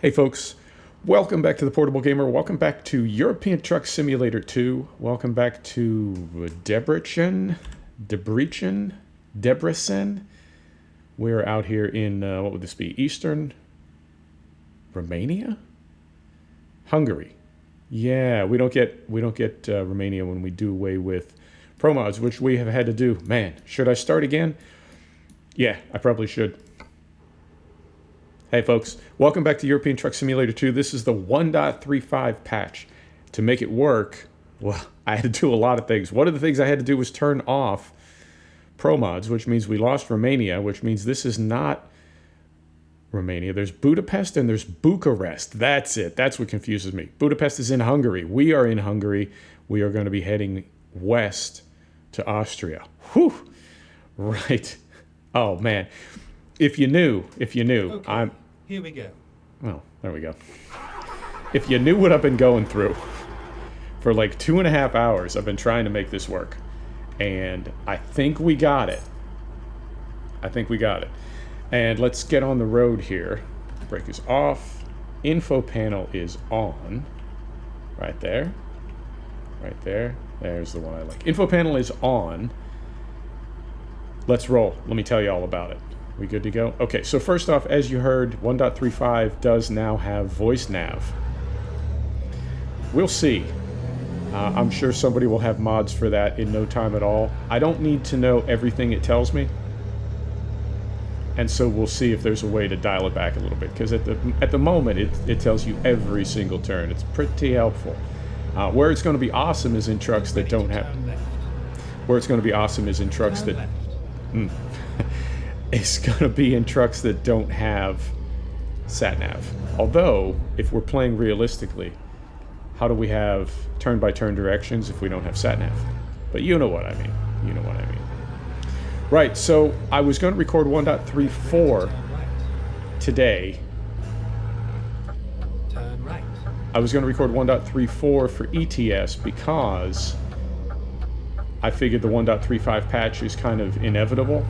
Hey folks, welcome back to the Portable Gamer. Welcome back to European Truck Simulator 2. Welcome back to Debrecen. We're out here in, what would this be? Eastern Romania? Hungary. Yeah, we don't get Romania when we do away with ProMods, which we have had to do. Man, should I start again? Yeah, I probably should. Hey folks, welcome back to European Truck Simulator 2. This is the 1.35 patch. To make it work, well, I had to do a lot of things. One of the things I had to do was turn off ProMods, which means we lost Romania, which means this is not Romania. There's Budapest and there's Bucharest. That's it. That's what confuses me. Budapest is in Hungary. We are in Hungary. We are going to be heading west to Austria. Whew. Right. Oh, man. If you knew, okay, here we go. Well, there we go. If you knew what I've been going through for like 2.5 hours, I've been trying to make this work. And I think we got it. And let's get on the road here. Brake is off. Info panel is on. Right there. Right there. There's the one I like. Info panel is on. Let's roll. Let me tell you all about it. We good to go? Okay, so first off, as you heard, 1.35 does now have voice nav. We'll see. I'm sure somebody will have mods for that in no time at all. I don't need to know everything it tells me. And so we'll see if there's a way to dial it back a little bit. Because at the moment, it tells you every single turn. It's pretty helpful. Where it's going to be awesome is in trucks that don't have... Where it's going to be awesome is in trucks that... It's going to be in trucks that don't have sat-nav. Although, if we're playing realistically, how do we have turn-by-turn directions if we don't have sat-nav? But you know what I mean. Right, so I was going to record 1.34 today. Turn right. I was going to record 1.34 for ETS because I figured the 1.35 patch is kind of inevitable.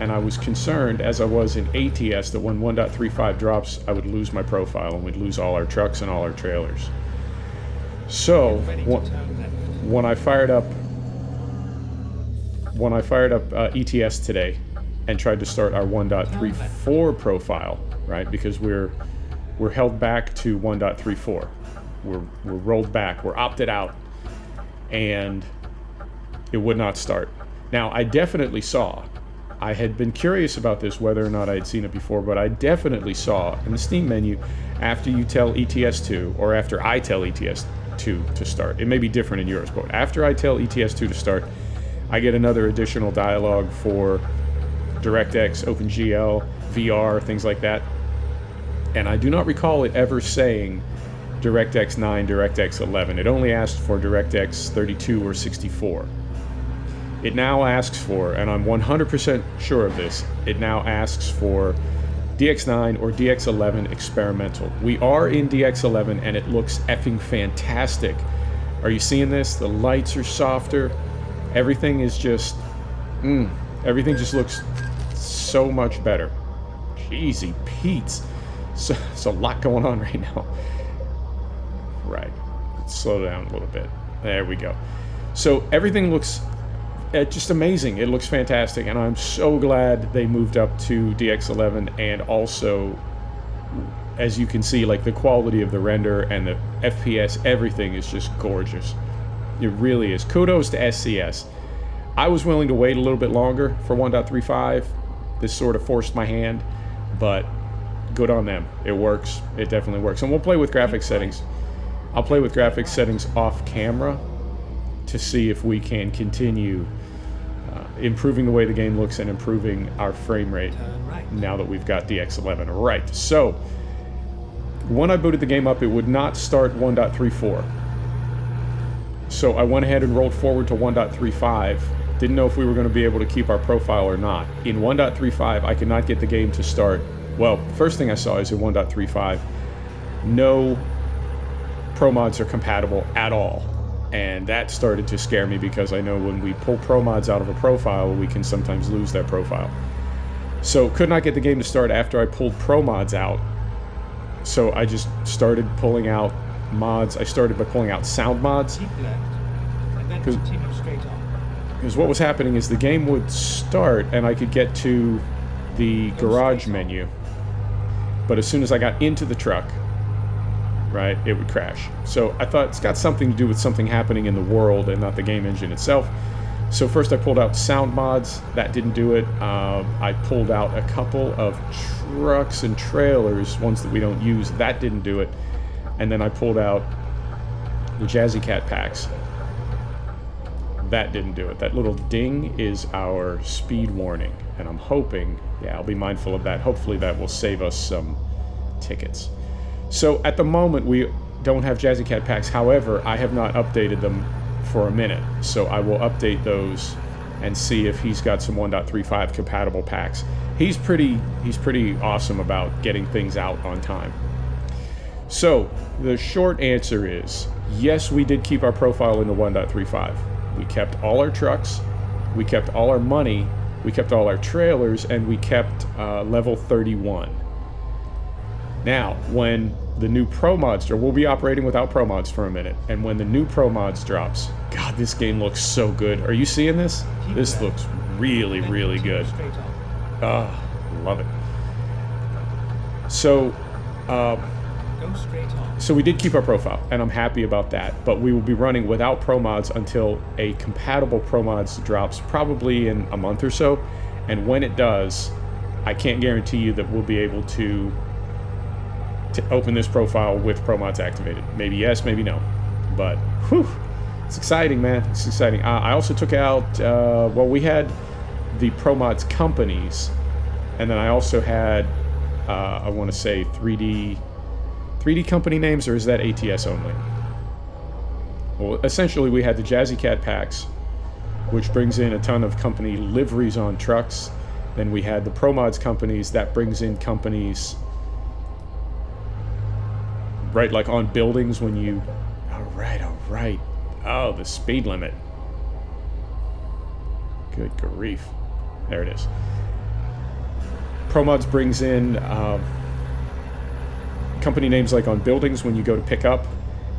And I was concerned, as I was in ATS, that when 1.35 drops, I would lose my profile and we'd lose all our trucks and all our trailers. So, when I fired up ETS today and tried to start our 1.34 profile, right? Because we're held back to 1.34. We're rolled back. We're opted out, and it would not start. Now, I definitely saw. I had been curious about this, whether or not I had seen it before, but I definitely saw in the Steam menu, after you tell ETS2, or after I tell ETS2 to start. It may be different in yours, but after I tell ETS2 to start, I get another additional dialogue for DirectX, OpenGL, VR, things like that. And I do not recall it ever saying DirectX 9, DirectX 11. It only asked for DirectX 32 or 64. It now asks for, and I'm 100% sure of this, it now asks for DX9 or DX11 experimental. We are in DX11 and it looks effing fantastic. Are you seeing this? The lights are softer. Everything is just, everything just looks so much better. Jeezy Pete's. So, there's a lot going on right now. Right. Let's slow down a little bit. There we go. So everything looks just amazing. It looks fantastic, and I'm so glad they moved up to DX11. And also, as you can see, like the quality of the render and the FPS, everything is just gorgeous. It really is. Kudos to SCS. I was willing to wait a little bit longer for 1.35. This sort of forced my hand, but good on them. It works. It definitely works. And we'll play with graphics settings. I'll play with graphics settings off camera to see if we can continue improving the way the game looks and improving our frame rate now that we've got DX11. Right, so when I booted the game up, it would not start 1.34. So I went ahead and rolled forward to 1.35. Didn't know if we were going to be able to keep our profile or not. In 1.35, I could not get the game to start. Well, first thing I saw is in 1.35, no ProMods are compatible at all. And that started to scare me because I know when we pull ProMods out of a profile, we can sometimes lose that profile. So could not get the game to start after I pulled ProMods out. So I just started pulling out mods. I started by pulling out sound mods. Keep left, and then continue straight on. Because what was happening is the game would start and I could get to the garage menu. But as soon as I got into the truck, right, it would crash. So I thought it's got something to do with something happening in the world and not the game engine itself. So first I pulled out sound mods. That didn't do it. I pulled out a couple of trucks and trailers, ones that we don't use. That didn't do it. And then I pulled out the Jazzy Cat packs. That didn't do it. That little ding is our speed warning. And I'm hoping, yeah, I'll be mindful of that. Hopefully that will save us some tickets. So at the moment we don't have Jazzy Cat packs. However, I have not updated them for a minute. So I will update those and see if he's got some 1.35 compatible packs. He's pretty awesome about getting things out on time. So the short answer is yes, we did keep our profile in the 1.35. We kept all our trucks, we kept all our money, we kept all our trailers, and we kept level 31. Now, when the new ProMods, or we'll be operating without ProMods for a minute, and when the new ProMods drops, God, this game looks so good. Are you seeing this? This looks really, really good. Ah, love it. So, so we did keep our profile, and I'm happy about that, but we will be running without ProMods until a compatible ProMods drops probably in a month or so, and when it does, I can't guarantee you that we'll be able to open this profile with ProMods activated. Maybe yes, maybe no, but whew, it's exciting, man. It's exciting. I also took out, well, we had the ProMods companies, and then I also had, I want to say 3D company names, or is that ATS only? Well, essentially we had the Jazzy Cat packs, which brings in a ton of company liveries on trucks. Then we had the ProMods companies, that brings in companies, right, like on buildings when you, all right. Oh, the speed limit. Good grief. There it is. ProMods brings in company names like on buildings when you go to pick up,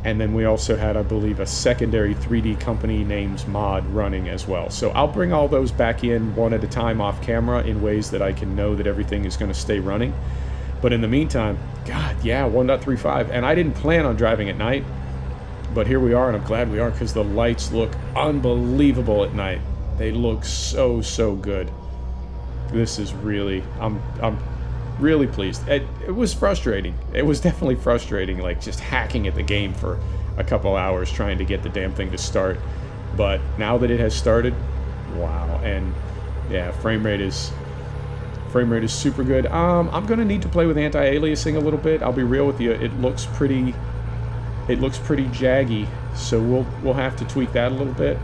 and then we also had, I believe, a secondary 3D company names mod running as well. So I'll bring all those back in one at a time off camera in ways that I can know that everything is going to stay running. But in the meantime, God, yeah, 1.35, and I didn't plan on driving at night, but here we are, and I'm glad we are, because the lights look unbelievable at night. They look so, so good. This is really, I'm really pleased. It was frustrating. It was definitely frustrating, like just hacking at the game for a couple hours trying to get the damn thing to start. But now that it has started, wow, and yeah, frame rate is super good. I'm gonna need to play with anti-aliasing a little bit. I'll be real with you. It looks pretty jaggy, so we'll have to tweak that a little bit.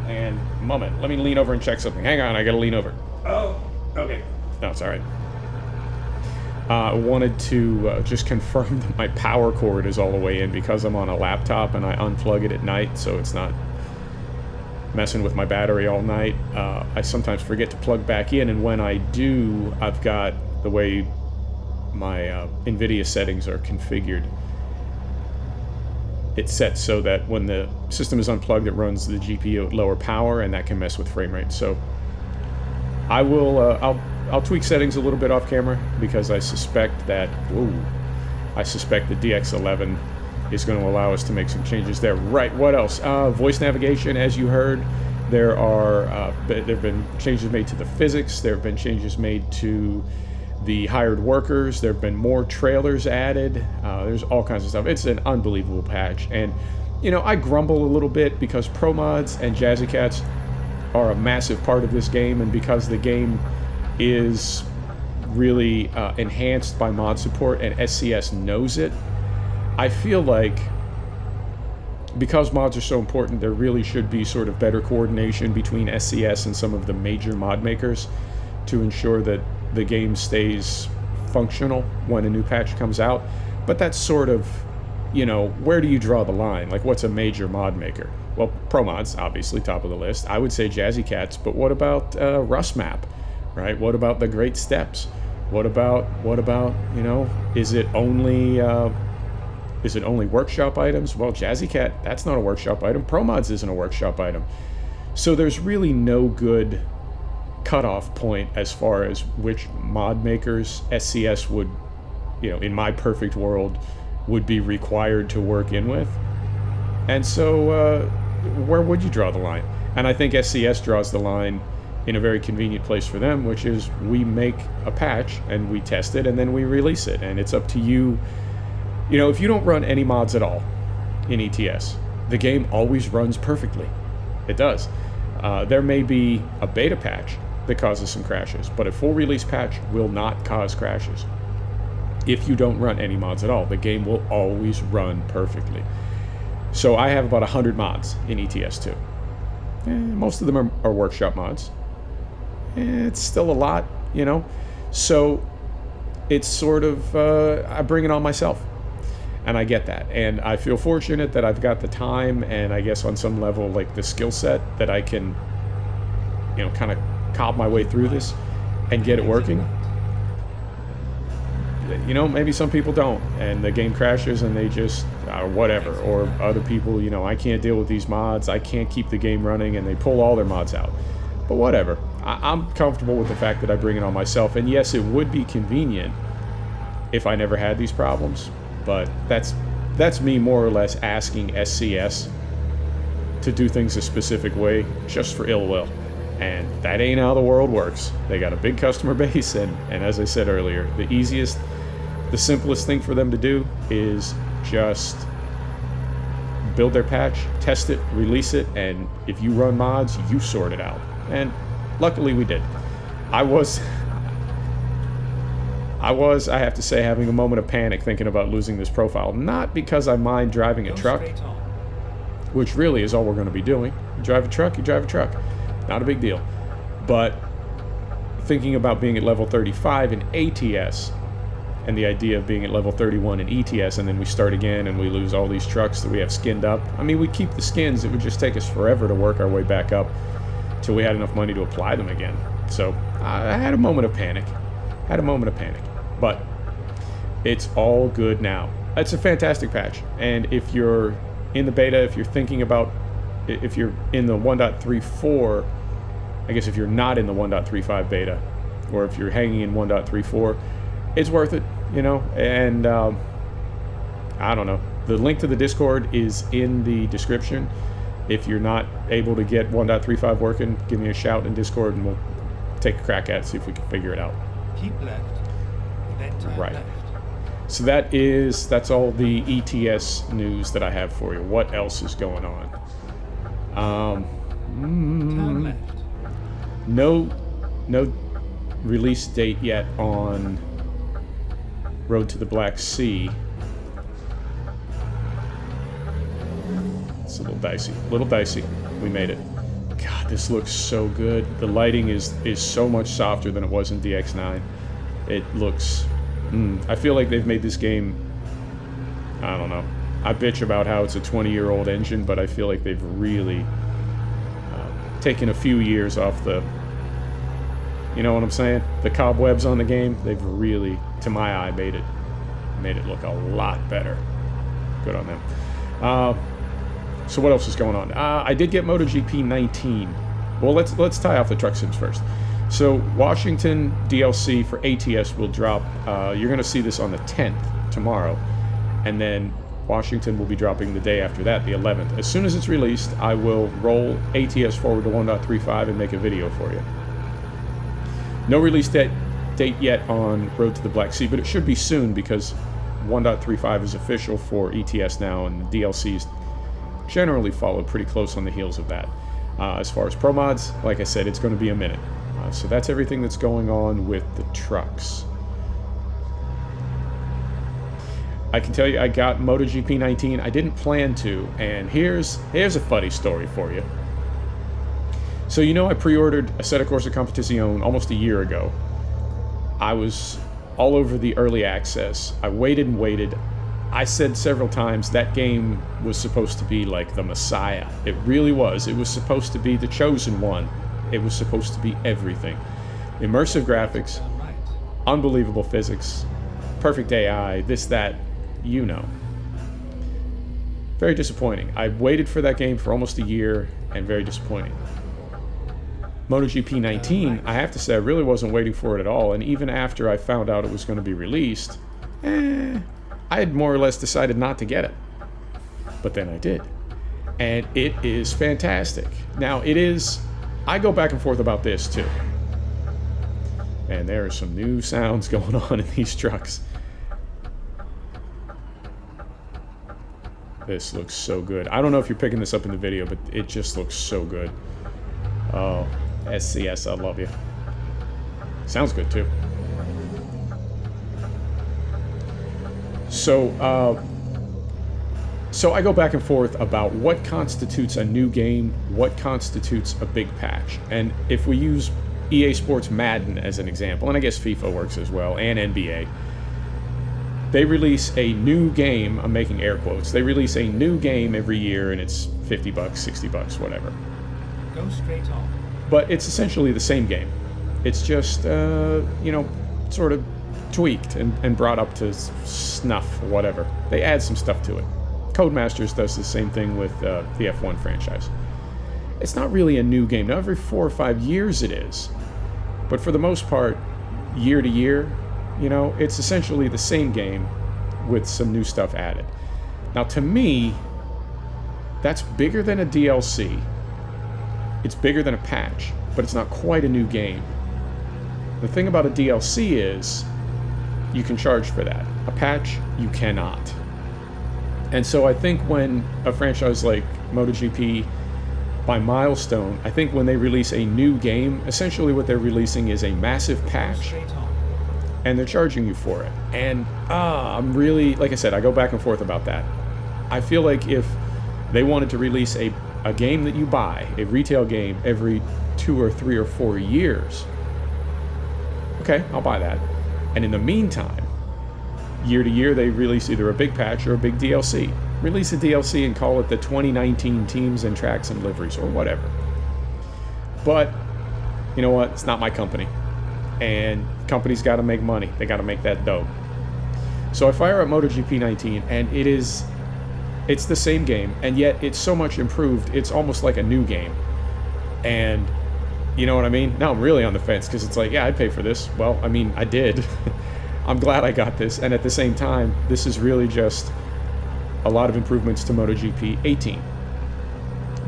And moment, let me lean over and check something. Hang on, I gotta lean over. Oh, okay. No, it's all right. I wanted to just confirm that my power cord is all the way in because I'm on a laptop and I unplug it at night, so it's not messing with my battery all night. I sometimes forget to plug back in, and when I do, I've got the way my NVIDIA settings are configured. It's set so that when the system is unplugged, it runs the GPU at lower power, and that can mess with frame rate. So I will, I'll tweak settings a little bit off camera because I suspect that, I suspect the DX11 is going to allow us to make some changes there. Right, what else? Voice navigation, as you heard, there have been changes made to the physics, there have been changes made to the hired workers, there have been more trailers added, there's all kinds of stuff. It's an unbelievable patch, and you know, I grumble a little bit because ProMods and Jazzy Cats are a massive part of this game, and because the game is really enhanced by mod support and SCS knows it, I feel like because mods are so important, there really should be sort of better coordination between SCS and some of the major mod makers to ensure that the game stays functional when a new patch comes out. But that's sort of, you know, where do you draw the line? Like, what's a major mod maker? Well, ProMods, obviously, top of the list. I would say Jazzy Cats, but what about Rust Map, right? What about the Great Steps? What about, you know, is it only workshop items? Well, Jazzy Cat, that's not a workshop item. ProMods isn't a workshop item. So there's really no good cutoff point as far as which mod makers SCS would, you know, in my perfect world, would be required to work in with. And so where would you draw the line? And I think SCS draws the line in a very convenient place for them, which is we make a patch and we test it and then we release it. And it's up to you. You know, if you don't run any mods at all in ETS, the game always runs perfectly. It does. There may be a beta patch that causes some crashes, but a full release patch will not cause crashes. If you don't run any mods at all, the game will always run perfectly. So I have about 100 mods in ETS2. Most of them are workshop mods. It's still a lot, you know. So it's sort of, I bring it on myself. And I get that. And I feel fortunate that I've got the time and I guess on some level, like the skill set that I can, you know, kind of cob my way through this and get it working. You know, maybe some people don't, and the game crashes and they just, whatever. Or other people, you know, I can't deal with these mods, I can't keep the game running, and they pull all their mods out. But whatever. I'm comfortable with the fact that I bring it on myself. And yes, it would be convenient if I never had these problems, but that's me more or less asking SCS to do things a specific way just for ill will. And that ain't how the world works. They got a big customer base, and as I said earlier, the simplest thing for them to do is just build their patch, test it, release it, and if you run mods, you sort it out. And luckily we did. I have to say, having a moment of panic thinking about losing this profile. Not because I mind driving a truck, which really is all we're going to be doing. You drive a truck, you drive a truck. Not a big deal. But thinking about being at level 35 in ATS, and the idea of being at level 31 in ETS, and then we start again and we lose all these trucks that we have skinned up. I mean, we keep the skins. It would just take us forever to work our way back up till we had enough money to apply them again. So I had a moment of panic. But it's all good now. It's a fantastic patch. And if you're in the beta, if you're thinking about, if you're in the 1.34, I guess if you're not in the 1.35 beta, or if you're hanging in 1.34, it's worth it, you know. And I don't know. The link to the Discord is in the description. If you're not able to get 1.35 working, give me a shout in Discord and we'll take a crack at it, see if we can figure it out. Keep left, then turn right. left. So that's all the ETS news that I have for you. What else is going on? Turn left. No release date yet on Road to the Black Sea. It's a little dicey. We made it. God, this looks so good. The lighting is so much softer than it was in DX9. It looks, I feel like they've made this game, I don't know. I bitch about how it's a 20-year-old engine, but I feel like they've really taken a few years off the, you know what I'm saying? The cobwebs on the game. They've really, to my eye, made it look a lot better. Good on them. So what else is going on? I did get MotoGP 19. Well, let's tie off the truck sims first. So Washington DLC for ATS will drop. You're going to see this on the 10th, tomorrow. And then Washington will be dropping the day after that, the 11th. As soon as it's released, I will roll ATS forward to 1.35 and make a video for you. No release date yet on Road to the Black Sea, but it should be soon because 1.35 is official for ETS now, and the DLCs generally follow pretty close on the heels of that. As far as ProMods, like I said, it's going to be a minute. So that's everything that's going on with the trucks. I can tell you I got MotoGP 19. I didn't plan to, and here's a funny story for you. So you know I pre-ordered Assetto Corsa Competizione almost a year ago. I was all over the early access. I waited and waited. I said several times that game was supposed to be like the Messiah. It really was. It was supposed to be the chosen one. It was supposed to be everything. Immersive graphics, unbelievable physics, perfect AI, this, that, you know. Very disappointing. I waited for that game for almost a year, and very disappointing. MotoGP 19, I have to say, I really wasn't waiting for it at all, and even after I found out it was going to be released, I had more or less decided not to get it. But then I did. And it is fantastic. Now, it is... I go back and forth about this, too. And there are some new sounds going on in these trucks. This looks so good. I don't know if you're picking this up in the video, but it just looks so good. Oh, SCS, I love you. Sounds good, too. So I go back and forth about what constitutes a new game, what constitutes a big patch. And if we use EA Sports Madden as an example, and I guess FIFA works as well, and NBA, they release a new game, I'm making air quotes, they release a new game every year, and it's $50, $60, whatever. Go straight on. But it's essentially the same game. It's just, you know, sort of tweaked and brought up to snuff, whatever. They add some stuff to it. Codemasters does the same thing with the F1 franchise. It's not really a new game. Now, every 4 or 5 years it is. But for the most part, year to year, you know, it's essentially the same game with some new stuff added. Now, to me, that's bigger than a DLC. It's bigger than a patch, but it's not quite a new game. The thing about a DLC is you can charge for that. A patch, you cannot. And so I think when a franchise like MotoGP, by milestone, I think when they release a new game, essentially what they're releasing is a massive patch, and they're charging you for it. And I'm really, like I said, I go back and forth about that. I feel like if they wanted to release a game that you buy, a retail game, every 2 or 3 or 4 years, okay, I'll buy that. And in the meantime, year to year, they release either a big patch or a big DLC. Release a DLC and call it the 2019 Teams and Tracks and Liveries or whatever. But, you know what? It's not my company. And companies got to make money. They got to make that dough. So I fire up MotoGP 19, and it's the same game, and yet it's so much improved, it's almost like a new game. And you know what I mean? Now I'm really on the fence, because it's like, yeah, I'd pay for this. Well, I mean, I did. I'm glad I got this, and at the same time, this is really just a lot of improvements to MotoGP 18.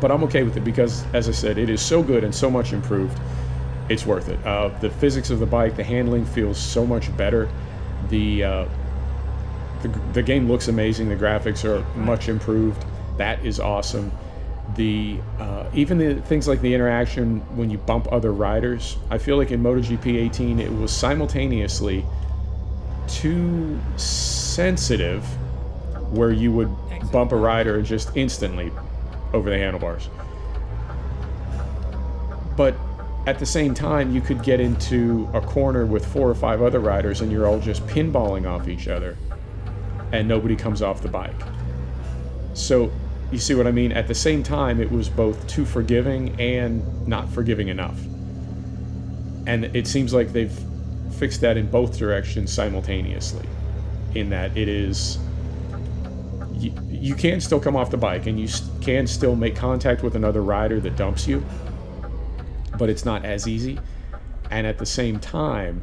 But I'm okay with it because, as I said, it is so good and so much improved, it's worth it. The physics of the bike, the handling feels so much better. The game looks amazing. The graphics are much improved. That is awesome. Even the things like the interaction when you bump other riders, I feel like in MotoGP 18 it was simultaneously too sensitive, where you would bump a rider and just instantly over the handlebars. But at the same time, you could get into a corner with 4 or 5 other riders and you're all just pinballing off each other and nobody comes off the bike. So you see what I mean? At the same time, it was both too forgiving and not forgiving enough. And it seems like they've fixed that in both directions simultaneously, in that it is, you can still come off the bike and you can still make contact with another rider that dumps you, but it's not as easy. And at the same time,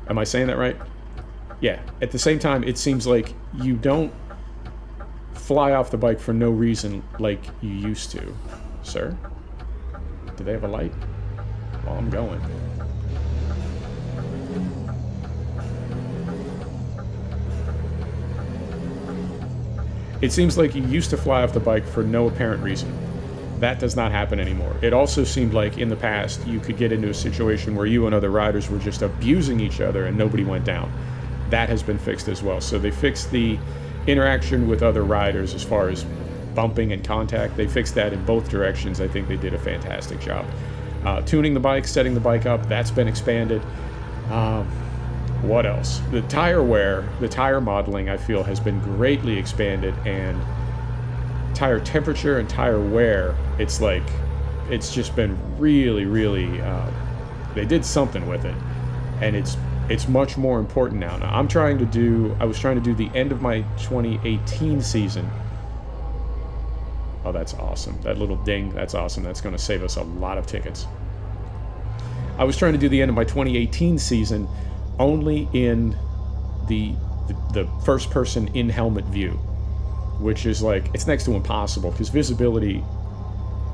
am I saying that right? Yeah, at the same time, it seems like you don't fly off the bike for no reason like you used to. Sir? Do they have a light? Well, I'm going. It seems like you used to fly off the bike for no apparent reason. That does not happen anymore. It also seemed like in the past you could get into a situation where you and other riders were just abusing each other and nobody went down. That has been fixed as well. So they fixed the interaction with other riders as far as bumping and contact. They fixed that in both directions. I think they did a fantastic job. Tuning the bike, setting the bike up, that's been expanded. What else? The tire wear, the tire modeling, I feel, has been greatly expanded, and tire temperature and tire wear, it's just been really, really they did something with it, and it's much more important now. Now I was trying to do the end of my 2018 season. Oh, that's awesome. That little ding, that's awesome. That's going to save us a lot of tickets. I was trying to do the end of my 2018 season only in the first person in helmet view, which is like, it's next to impossible because visibility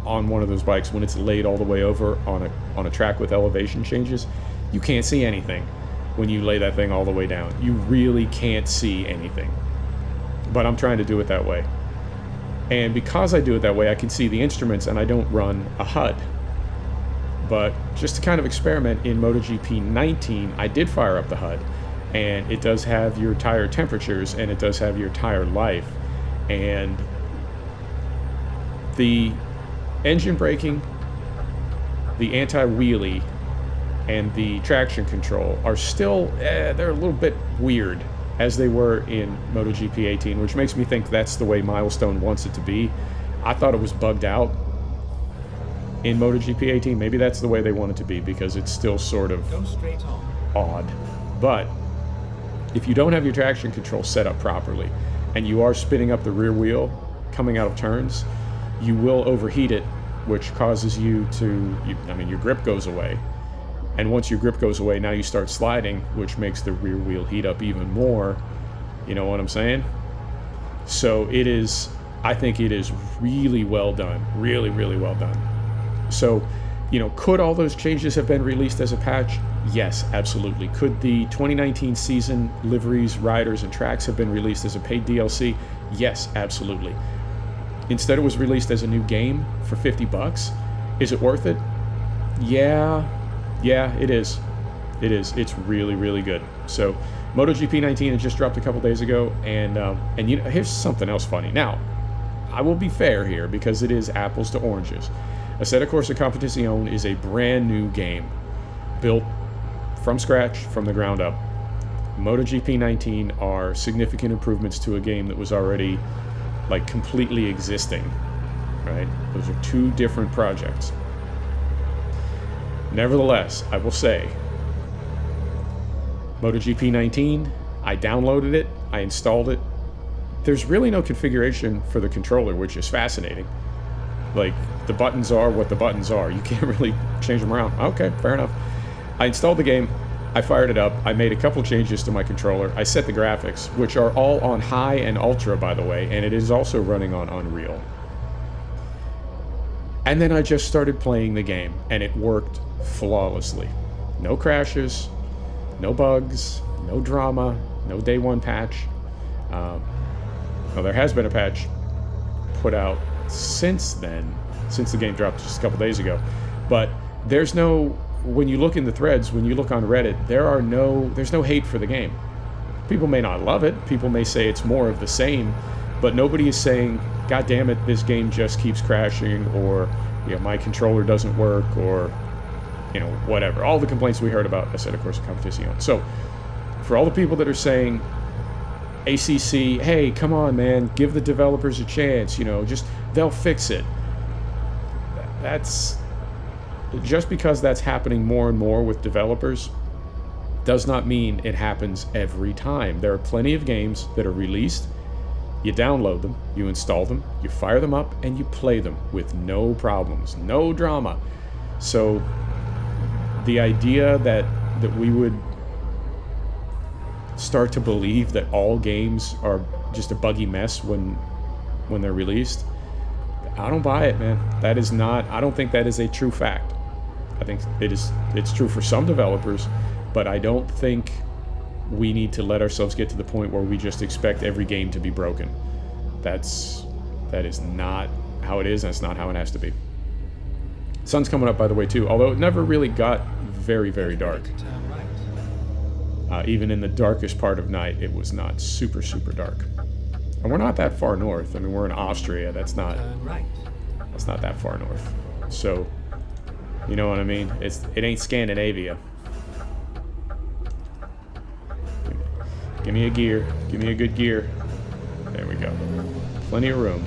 on one of those bikes, when it's laid all the way over on a track with elevation changes, you can't see anything when you lay that thing all the way down. You really can't see anything. But I'm trying to do it that way. And because I do it that way, I can see the instruments and I don't run a HUD. But just to kind of experiment in MotoGP 19, I did fire up the HUD. And it does have your tire temperatures and it does have your tire life. And the engine braking, the anti-wheelie, and the traction control are still, they're a little bit weird as they were in MotoGP 18, which makes me think that's the way Milestone wants it to be. I thought it was bugged out in MotoGP 18. Maybe that's the way they want it to be because it's still sort of odd. But if you don't have your traction control set up properly and you are spinning up the rear wheel coming out of turns, you will overheat it, which causes you to, your grip goes away. And once your grip goes away, now you start sliding, which makes the rear wheel heat up even more. You know what I'm saying? So I think it is really well done. Really, really well done. So, could all those changes have been released as a patch? Yes, absolutely. Could the 2019 season liveries, riders, and tracks have been released as a paid DLC? Yes, absolutely. Instead, it was released as a new game for $50. Is it worth it? Yeah, it is. It is. It's really, really good. So, MotoGP 19 had just dropped a couple days ago, and here's something else funny. Now, I will be fair here because it is apples to oranges. Assetto Corsa Competizione is a brand new game, built from scratch, from the ground up. MotoGP 19 are significant improvements to a game that was already completely existing, right? Those are two different projects. Nevertheless, I will say, MotoGP 19, I downloaded it, I installed it. There's really no configuration for the controller, which is fascinating. The buttons are what the buttons are. You can't really change them around. Okay, fair enough. I installed the game, I fired it up, I made a couple changes to my controller, I set the graphics, which are all on high and ultra, by the way, and it is also running on Unreal. And then I just started playing the game, and it worked flawlessly. No crashes, no bugs, no drama, no day one patch. Well, there has been a patch put out since then, since the game dropped just a couple days ago. But there's no, when you look in the threads, when you look on Reddit, there's no hate for the game. People may not love it, people may say it's more of the same, but nobody is saying, God damn it, this game just keeps crashing, or my controller doesn't work, or whatever. All the complaints we heard about Assetto Corsa Competizione. So, for all the people that are saying, ACC, hey, come on, man, give the developers a chance, they'll fix it. That's, just because that's happening more and more with developers does not mean it happens every time. There are plenty of games that are released, you download them, you install them, you fire them up, and you play them with no problems, no drama. So the idea that we would start to believe that all games are just a buggy mess when they're released, I don't buy it, man. That is not, I don't think that is a true fact. I think it's true for some developers, but I don't think we need to let ourselves get to the point where we just expect every game to be broken. That is not how it is, and that's not how it has to be. Sun's coming up, by the way, too, although it never really got very, very dark. Even in the darkest part of night, it was not super, super dark. And we're not that far north. I mean, we're in Austria. That's not that far north. So, you know what I mean? It ain't Scandinavia. Give me a gear. Give me a good gear. There we go. Plenty of room.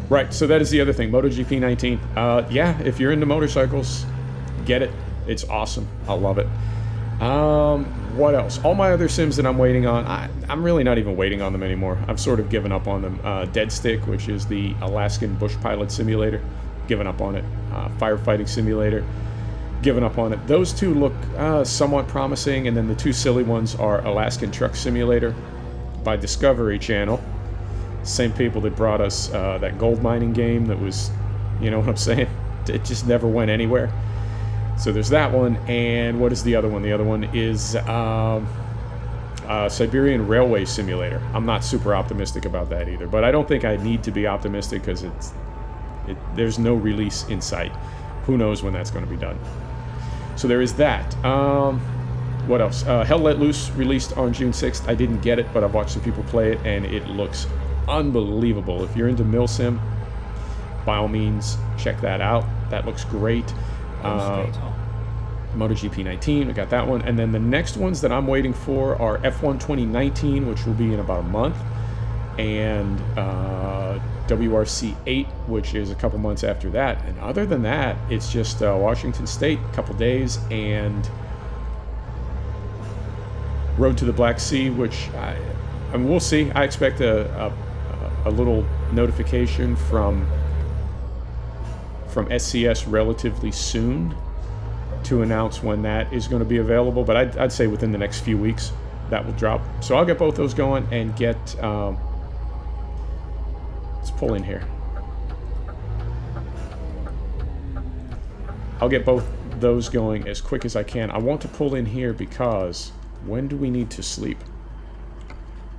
Right, so that is the other thing, MotoGP 19. Yeah, if you're into motorcycles, get it. It's awesome. I love it. What else? All my other sims that I'm waiting on, I'm really not even waiting on them anymore. I've sort of given up on them. Dead Stick, which is the Alaskan bush pilot simulator, given up on it. Firefighting simulator, given up on it. Those two look somewhat promising, and then the two silly ones are Alaskan Truck Simulator by Discovery Channel. Same people that brought us that gold mining game that was, you know what I'm saying? It just never went anywhere. So there's that one, and what is the other one? The other one is Siberian Railway Simulator. I'm not super optimistic about that either, but I don't think I need to be optimistic because there's no release in sight. Who knows when that's going to be done? So there is that. What else? Hell Let Loose released on June 6th. I didn't get it, but I've watched some people play it, and it looks unbelievable. If you're into Milsim, by all means, check that out. That looks great. MotoGP 19, we got that one. And then the next ones that I'm waiting for are F1 2019, which will be in about a month, and WRC 8, which is a couple months after that. And other than that, it's just Washington State, a couple days, and Road to the Black Sea, which I mean, we'll see. I expect a little notification from SCS relatively soon to announce when that is going to be available, but I'd say within the next few weeks that will drop. So I'll get both those going and get let's pull in here. I'll get both those going as quick as I can. I want to pull in here because when do we need to sleep?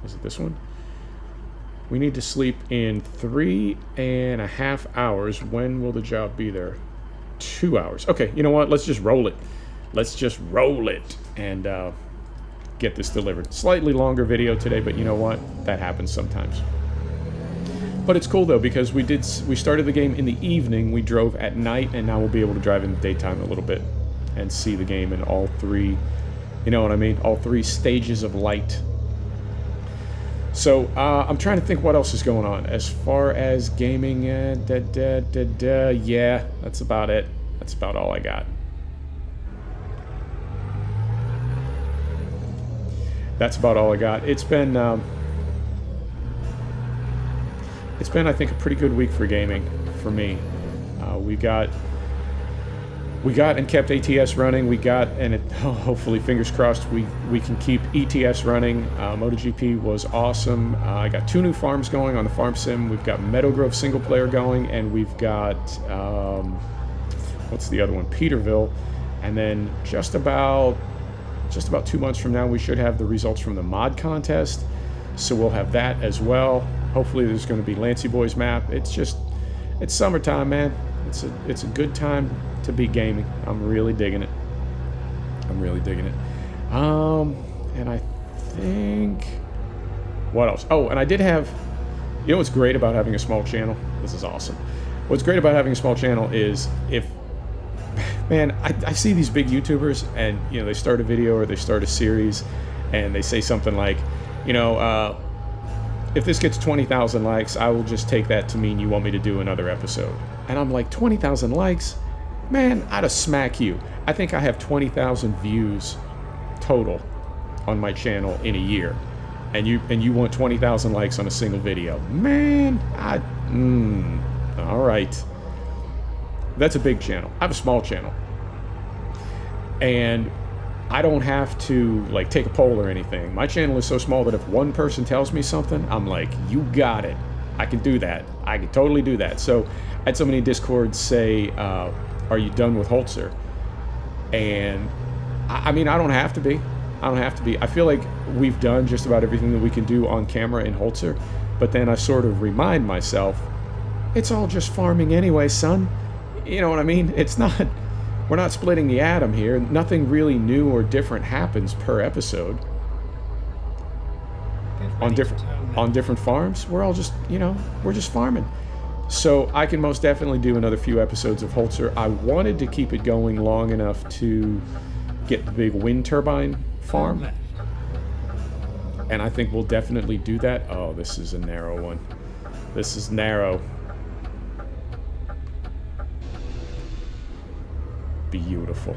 Is it this one? We need to sleep in 3.5 hours. When will the job be there? 2 hours. Okay, you know what? Let's just roll it. Let's just roll it and get this delivered. Slightly longer video today, but you know what? That happens sometimes. But it's cool though, because we started the game in the evening, we drove at night, and now we'll be able to drive in the daytime a little bit and see the game in all three, you know what I mean? All three stages of light. So, I'm trying to think what else is going on. As far as gaming, yeah, that's about it. That's about all I got. That's about all I got. It's been, I think, a pretty good week for gaming, for me. We got and kept ATS running. Hopefully, fingers crossed, we can keep ETS running. MotoGP was awesome. I got 2 new farms going on the farm sim. We've got Meadow Grove single player going, and we've got what's the other one? Peterville. And then just about 2 months from now, we should have the results from the mod contest. So we'll have that as well. Hopefully, there's going to be Lancy Boys map. It's summertime, man. It's a good time to be gaming. I'm really digging it. And I think, what else? Oh, and I did have, you know what's great about having a small channel? This is awesome. What's great about having a small channel is man, I see these big YouTubers, and you know, they start a video or they start a series, and they say something like, you know, if this gets 20,000 likes, I will just take that to mean you want me to do another episode. And I'm like, 20,000 likes? Man, I'd have smack you. I think I have 20,000 views total on my channel in a year. And you want 20,000 likes on a single video. Man, all right. That's a big channel. I have a small channel. And I don't have to like take a poll or anything. My channel is so small that if one person tells me something, I'm like, you got it. I can do that. I can totally do that. So I had somebody in Discord say, are you done with Holzer? And I mean, I don't have to be. I feel like we've done just about everything that we can do on camera in Holzer. But then I sort of remind myself, it's all just farming anyway, son. You know what I mean? We're not splitting the atom here. Nothing really new or different happens per episode. On different farms. We're all just, you know, we're just farming. So I can most definitely do another few episodes of Holzer. I wanted to keep it going long enough to get the big wind turbine farm. And I think we'll definitely do that. Oh, this is a narrow one. This is narrow. beautiful.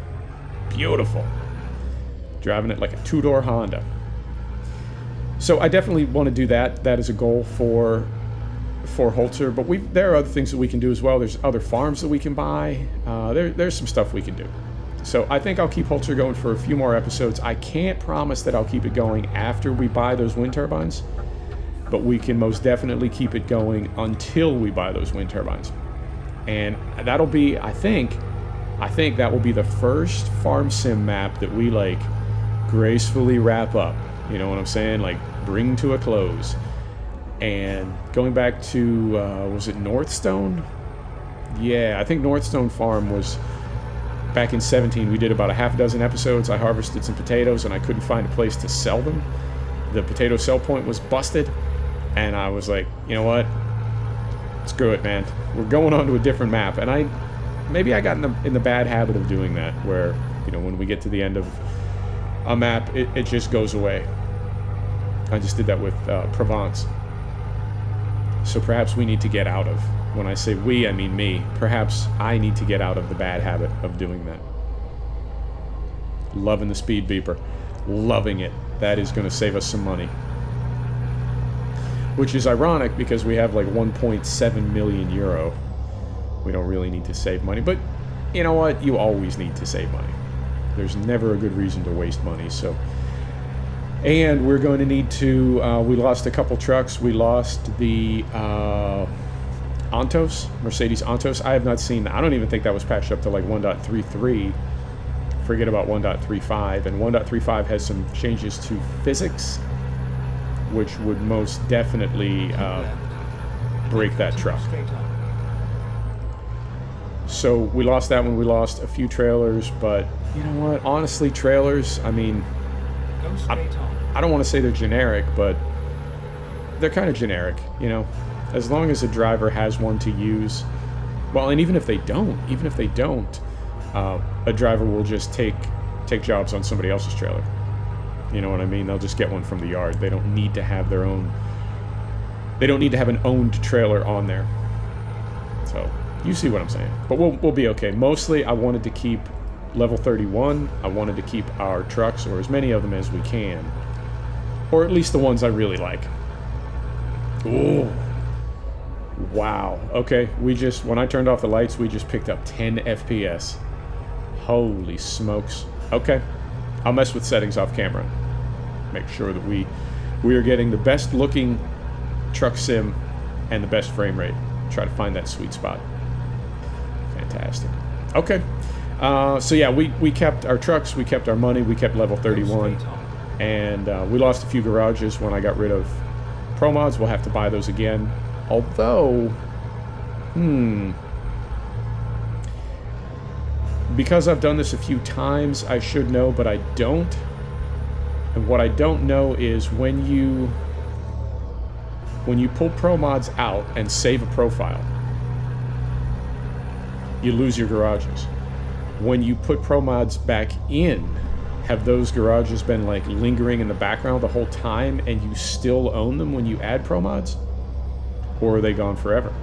Beautiful. Driving it like a two-door Honda. So I definitely want to do that. That is a goal for Holzer, but there are other things that we can do as well. There's other farms that we can buy. There's some stuff we can do. So I think I'll keep Holzer going for a few more episodes. I can't promise that I'll keep it going after we buy those wind turbines, but we can most definitely keep it going until we buy those wind turbines. And that'll be, I think that will be the first farm sim map that we like gracefully wrap up. You know what I'm saying? Like bring to a close. And going back to, was it Northstone? Yeah, I think Northstone Farm was back in 17. We did about a half a dozen episodes. I harvested some potatoes and I couldn't find a place to sell them. The potato sell point was busted. And I was like, you know what? Screw it, man. We're going on to a different map. And maybe I got in the bad habit of doing that, where, you know, when we get to the end of a map, it just goes away. I just did that with Provence. So perhaps we need to get out of, when I say we, I mean me. Perhaps I need to get out of the bad habit of doing that. Loving the speed beeper. Loving it. That is going to save us some money. Which is ironic because we have like 1.7 million euro. We don't really need to save money. But you know what? You always need to save money. There's never a good reason to waste money. So, and we're going to need to, we lost a couple trucks. We lost the Antos, Mercedes Antos. I have not seen that. I don't even think that was patched up to like 1.33. Forget about 1.35. And 1.35 has some changes to physics, which would most definitely break that truck. So we lost that one. We lost a few trailers, but you know what? Honestly, trailers, I mean, I don't want to say they're generic, but they're kind of generic, you know? As long as a driver has one to use, well, and even if they don't, a driver will just take jobs on somebody else's trailer. You know what I mean? They'll just get one from the yard. They don't need to have their own, they don't need to have an owned trailer on there. So, you see what I'm saying. But we'll be okay. Mostly, I wanted to keep level 31. I wanted to keep our trucks, or as many of them as we can. Or at least the ones I really like. Ooh. Wow. Okay, when I turned off the lights, we just picked up 10 FPS. Holy smokes. Okay. I'll mess with settings off camera. Make sure that we are getting the best looking truck sim and the best frame rate. Try to find that sweet spot. Fantastic. Okay. So yeah, we kept our trucks, we kept our money, we kept level 31. And we lost a few garages when I got rid of ProMods. We'll have to buy those again. Although, because I've done this a few times, I should know, but I don't. And what I don't know is when you pull ProMods out and save a profile, you lose your garages. When you put ProMods back in, have those garages been like lingering in the background the whole time and you still own them when you add ProMods? Or are they gone forever?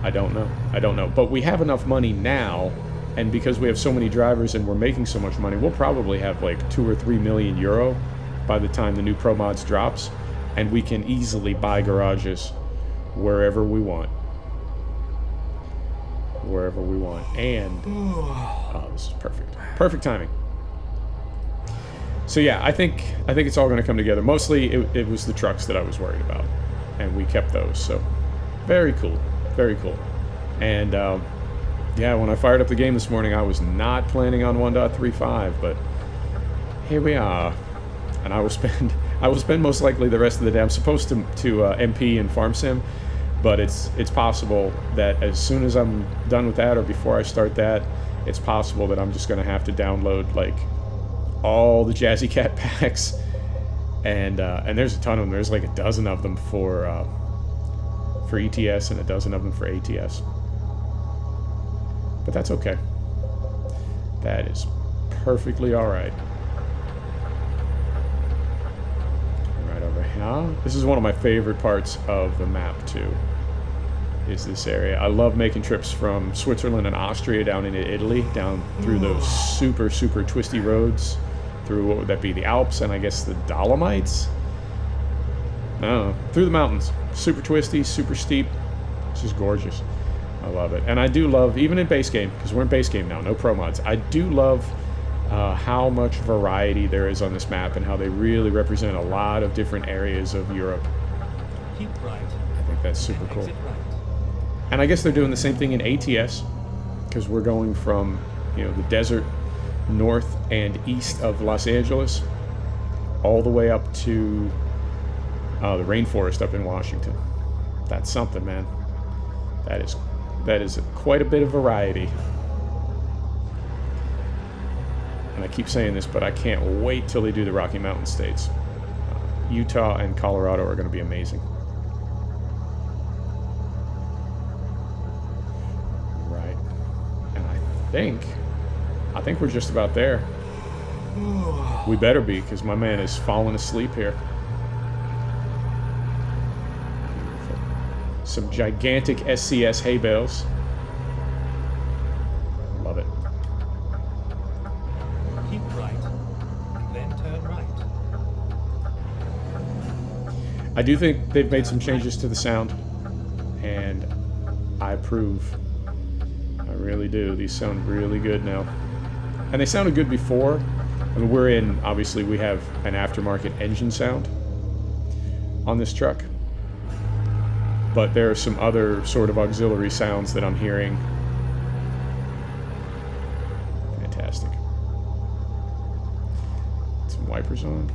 I don't know. But we have enough money now, and because we have so many drivers and we're making so much money, we'll probably have like 2 or 3 million euro by the time the new ProMods drops, and we can easily buy garages wherever we want. Wherever we want. And oh, this is perfect. Perfect timing. So yeah, I think it's all going to come together. Mostly it was the trucks that I was worried about, and we kept those. So very cool. Very cool. And yeah, when I fired up the game this morning, I was not planning on 1.35, but here we are. And I will spend most likely the rest of the day. I'm supposed to MP and Farm Sim, but it's possible that as soon as I'm done with that, or before I start that, it's possible that I'm just going to have to download like all the Jazzy Cat packs, and there's a ton of them. There's like a dozen of them for ETS and a dozen of them for ATS. But that's okay. That is perfectly all right. Right over here. This is one of my favorite parts of the map too. is this area. I love making trips from Switzerland and Austria down into Italy, down through those super, super twisty roads, through, what would that be, the Alps and I guess the Dolomites? No, through the mountains. Super twisty, super steep. It's just gorgeous. I love it. And I do love, even in base game, because we're in base game now, no ProMods, I do love how much variety there is on this map and how they really represent a lot of different areas of Europe. Keep right. I think that's super cool. Exit right. And I guess they're doing the same thing in ATS, because we're going from, you know, the desert north and east of Los Angeles all the way up to the rainforest up in Washington. That's something, man. That is quite a bit of variety. And I keep saying this, but I can't wait till they do the Rocky Mountain states. Utah and Colorado are going to be amazing. Right. And I think we're just about there. We better be, because my man is falling asleep here. Beautiful. Some gigantic SCS hay bales. Love it. Keep right. And then turn right. I do think they've made some changes to the sound, and I approve. I really do. These sound really good now. And they sounded good before. I mean, we're in, obviously, we have an aftermarket engine sound on this truck. But there are some other sort of auxiliary sounds that I'm hearing. Fantastic. Some wipers on.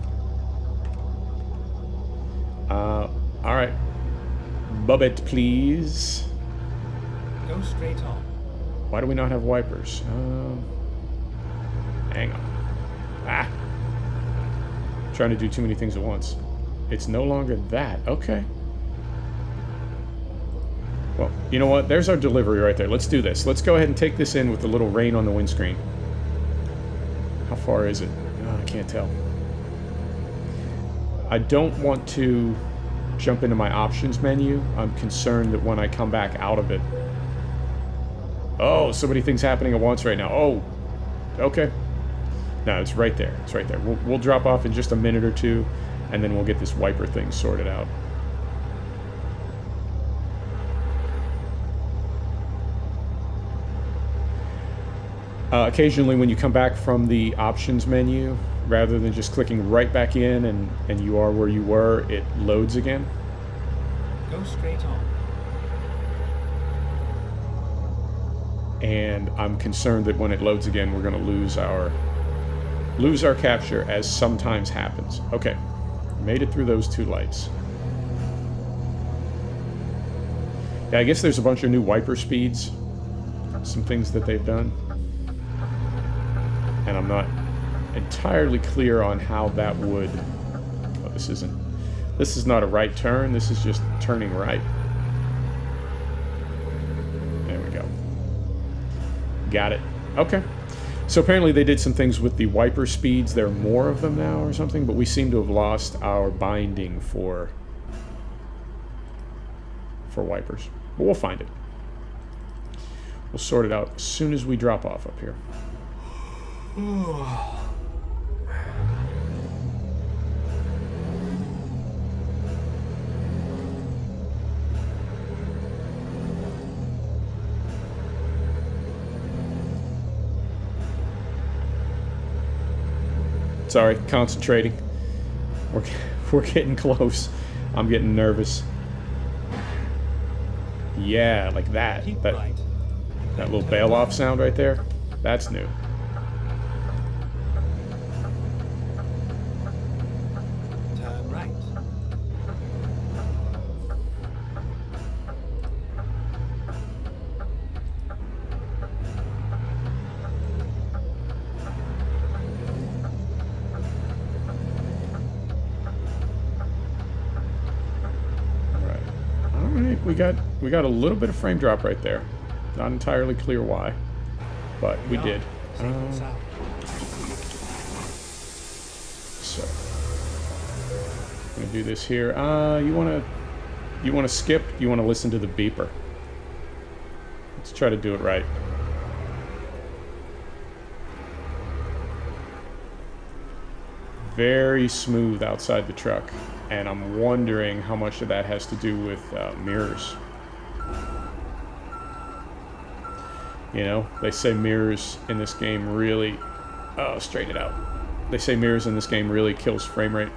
All right. Bubbit, please. Go straight on. Why do we not have wipers? Hang on. Trying to do too many things at once. It's no longer that. Okay. Well, you know what? There's our delivery right there. Let's do this. Let's go ahead and take this in with the little rain on the windscreen. How far is it? Oh, I can't tell. I don't want to jump into my options menu. I'm concerned that when I come back out of it... Oh, so many things happening at once right now. Oh, okay. No, it's right there. It's right there. We'll drop off in just a minute or two, and then we'll get this wiper thing sorted out. Occasionally, when you come back from the options menu, rather than just clicking right back in and you are where you were, it loads again. Go straight on. And I'm concerned that when it loads again, we're going to lose our capture, as sometimes happens. Okay, made it through those two lights. Yeah, I guess there's a bunch of new wiper speeds, some things that they've done, and I'm not entirely clear on how that would... Oh, this is not a right turn, this is just turning right. There we go. Got it. Okay. So apparently they did some things with the wiper speeds. There are more of them now or something, but we seem to have lost our binding for wipers. But we'll find it. We'll sort it out as soon as we drop off up here. Sorry, concentrating. We're getting close. I'm getting nervous. Yeah, like that. Keep right. That little bail-off sound right there. That's new. Turn right. We got a little bit of frame drop right there. Not entirely clear why, but we did. So I'm gonna do this here. You wanna skip? You wanna listen to the beeper? Let's try to do it right. Very smooth outside the truck, and I'm wondering how much of that has to do with mirrors. You know, they say mirrors in this game really... Oh, straighten it out. They say mirrors in this game really kills frame rate.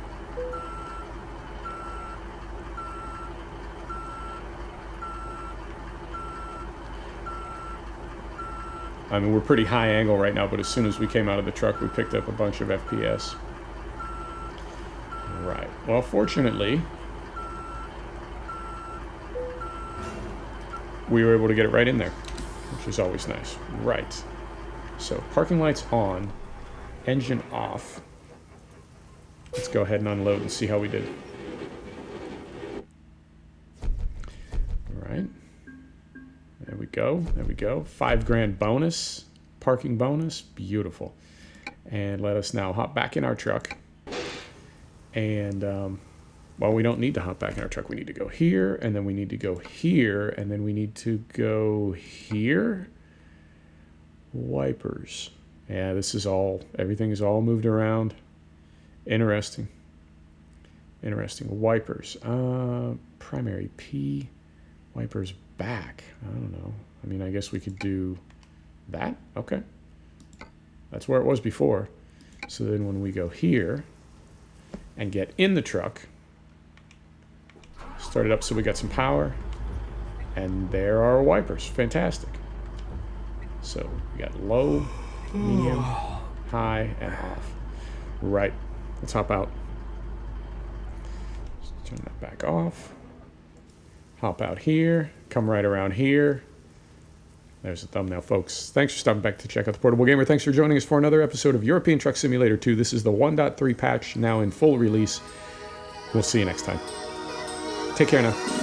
I mean, we're pretty high angle right now, but as soon as we came out of the truck, we picked up a bunch of FPS. Right. Well, fortunately, we were able to get it right in there, which is always nice. Right. So, parking lights on, engine off. Let's go ahead and unload and see how we did. All right. There we go. There we go. $5,000 bonus, parking bonus. Beautiful. And let us now hop back in our truck. And, well, we don't need to hop back in our truck. We need to go here, and then we need to go here, and then we need to go here. Wipers. Yeah, this is all, everything is all moved around. Interesting. Interesting. Wipers. Primary P. Wipers back. I don't know. I mean, I guess we could do that. Okay. That's where it was before. So then when we go here and get in the truck, start it up so we got some power, and there are our wipers. Fantastic. So we got low, medium, high, and off. Right. Let's hop out. Let's turn that back off. Hop out here. Come right around here. There's the thumbnail, folks. Thanks for stopping back to check out the Portable Gamer. Thanks for joining us for another episode of European Truck Simulator 2. This is the 1.3 patch, now in full release. We'll see you next time. Take care now.